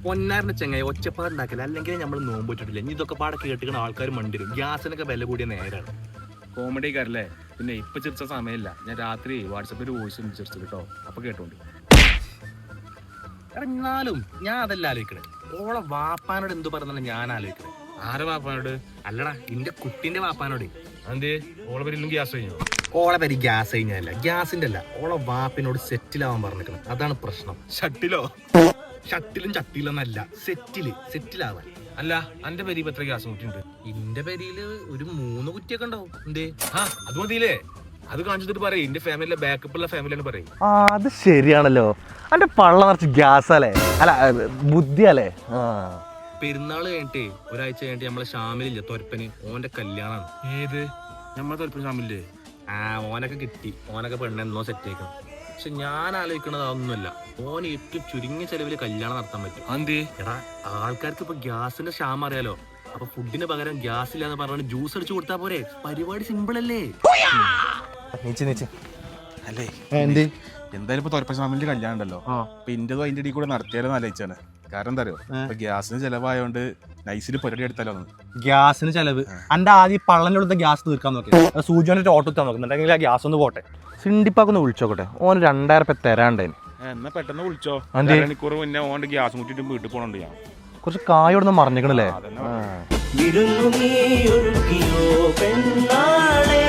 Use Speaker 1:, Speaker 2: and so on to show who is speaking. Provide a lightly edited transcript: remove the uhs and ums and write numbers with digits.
Speaker 1: പൊന്നാറിന്റെ ചെങ്ങായി ഒച്ചപ്പാടുണ്ടാക്കില്ല, അല്ലെങ്കിൽ നമ്മൾ നോമ്പിട്ടിട്ടില്ല. ഇനി ഇതൊക്കെ പാടെ കേട്ടിക്കുന്ന ആൾക്കാർ മണ്ടിരും. ഗ്യാസിനൊക്കെ വില കൂടിയ നേരാണ്.
Speaker 2: കോമഡി കാരല്ലേ? പിന്നെ ഇപ്പൊ ചിരിച്ച സമയമില്ല. ഞാൻ രാത്രി വാട്സപ്പിൽ വോയിസ് ചിരിച്ചു കേട്ടോ, അപ്പൊ കേട്ടോണ്ട്.
Speaker 1: എന്നാലും ഞാൻ അതല്ല ആലോചിക്കണേ, ഓളെ വാപ്പാനോട് എന്തു പറഞ്ഞാലും ഞാൻ ആലോചിക്കണേ.
Speaker 2: ആരെ വാപ്പാനോട്?
Speaker 1: അല്ലടാ, എന്റെ കുട്ടിന്റെ വാപ്പാനോട്.
Speaker 2: അതെന്തേ? ഓളെ പേരിലും ഗ്യാസ് കഴിഞ്ഞോ?
Speaker 1: ഓളെ പേര് ഗ്യാസ് കഴിഞ്ഞല്ല, ഗ്യാസിന്റെ അല്ല, ഓളെ വാപ്പിനോട് സെറ്റിലാവാൻ പറഞ്ഞിരിക്കണം. അതാണ് പ്രശ്നം.
Speaker 2: ഷട്ടിലോ?
Speaker 1: ഷട്ടിലും ചട്ടിയിലൊന്നല്ല, സെറ്റിലാവാൻ.
Speaker 2: അല്ല, എന്റെ പേര് ഇപ്പൊ എത്ര ഗ്യാസ് കുറ്റിയുണ്ട്?
Speaker 1: എന്റെ പേരില് ഒരു 3 കുറ്റിയൊക്കെ ഉണ്ടാവും. എന്തേ?
Speaker 2: അത് മതിയില്ലേ? അത് കാണിച്ചിട്ട് പറയും, എന്റെ ഫാമിലിയിലെ ബാക്കപ്പ് ഉള്ള ഫാമിലിയാണ് പറയും.
Speaker 3: അത് ശരിയാണല്ലോ, എന്റെ പള്ള നിറച്ച് ഗ്യാസ് അല്ലേ, അല്ല ബുദ്ധിയല്ലേ.
Speaker 1: പെരുന്നാള് കഴിഞ്ഞിട്ടേ ഒരാഴ്ച കഴിഞ്ഞിട്ട് നമ്മളെ ഷാമിലില്ല തൊരപ്പന്, ഓന്റെ കല്യാണാണ്.
Speaker 2: ഏത്? നമ്മളെ തൊലപ്പം ഷാമില്ലേ?
Speaker 1: ഓനൊക്കെ കിട്ടി, ഓനൊക്കെ പെണ്ണെന്നോ സെറ്റ് ആക്കണം. പക്ഷെ ഞാൻ ആലോചിക്കണത് അതൊന്നുമല്ല, ഓന് ഏറ്റവും ചുരുങ്ങിയ ചെലവില് കല്യാണം നടത്താൻ പറ്റും.
Speaker 2: അതെന്തേ?
Speaker 1: എടാ, ആൾക്കാർക്ക് ഇപ്പൊ ഗ്യാസിന്റെ ക്ഷാമം അറിയാലോ. അപ്പൊ ഫുഡിന് പകരം ഗ്യാസ് ഇല്ലാന്ന് പറഞ്ഞാൽ ജ്യൂസ് അടിച്ചു കൊടുത്താ പോരെ. പരിപാടി സിമ്പിൾ അല്ലേ?
Speaker 2: അല്ലേ
Speaker 3: എന്ത്
Speaker 2: എന്തായാലും ഇപ്പൊ തൊലപ്പം ഷാമിലിന്റെ കല്യാണം ഉണ്ടല്ലോ, അപ്പൊ ഇന്റതും അതിന്റെ ഇടയിൽ കൂടെ നടത്തിയാലോ ആലോചിച്ചാണ്. കാരണം എന്താ അറിയോ, ഇപ്പൊ ഗ്യാസിന് ചെലവായോണ്ട് നൈസിൽ പരിപാടി എടുത്താലോ.
Speaker 3: ഗ്യാസിന് ചെലവ് എന്റെ ആദ്യം പള്ളന്റെ അടുത്ത ഗ്യാസ് തീർക്കാൻ നോക്കി, സൂചിന്റെ ഓട്ടോ എത്താൻ നോക്കുന്നുണ്ടെങ്കിൽ ആ ഗ്യാസ് ഒന്ന് പോട്ടെ. സിണ്ടിപ്പാക്കൊന്ന് വിളിച്ചോട്ടെ, ഓന് 2000 രൂപ തരാണ്ടേന്.
Speaker 2: എന്നാ പെട്ടെന്ന് വിളിച്ചോ, മണിക്കൂർ മുന്നേ ഓന്റെ ഗ്യാസ് മുട്ടിട്ട് വീട്ടിൽ പോകണുണ്ട്. ഞാൻ
Speaker 3: കുറച്ച് കായോടൊന്നും മറിഞ്ഞിക്കണല്ലേ.
Speaker 4: വിരുന്നു നീ ഒരുക്കിയോ പെണ്ണാളെ.